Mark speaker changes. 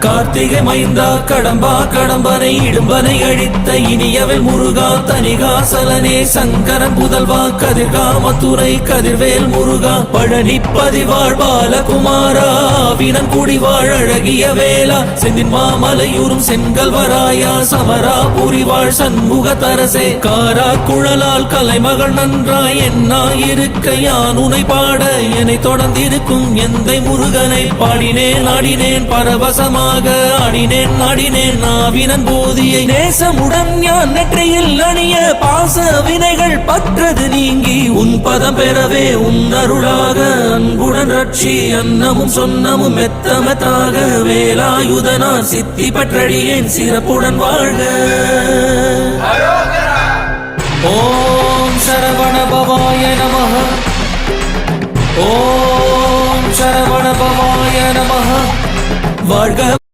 Speaker 1: கார்த்திகை மைந்தா கடம்பா கடம்பனை இடும்பனை அழித்த இனியவன் முருகா தனிகாசலனே சங்கரன் புதல்வா கதிர்கா மதுரை கதிர்வேல் முருகா பழனி பதிவாழ் பாலகுமாரா வினன் குடிவாழ் அழகிய வேளா செந்தின் மாமலையூரும் செங்கல்வராயா சமரா புரிவாழ் சண்முக தரசே காரா குழலால் கலைமகள் நன்றாய் என்னாயிருக்க யான் உனை பாட என்னை தொடர்ந்திருக்கும் எந்தை முருகனை பாடினேன் ஆடினேன் பரவசமாக ஆடினேன் நாடினேன் நாவினன் போதியை நேசமுடன் ஞான் நெற்றியில் அணிய பாச வினைகள் பற்றது நீங்கி உன் பதம் பெறவே உன் அருளாக அன்புடன் ரட்சி அன்னமும் சொன்னமும் மெத்தமத்தாக வேலாயுதனார் சித்தி பற்றடியேன் சிறப்புடன் வாழ்க. ஓம் சரவண பவாய நமஹ. ஓம் சரவண பவாய நமஹ. வாழ்க.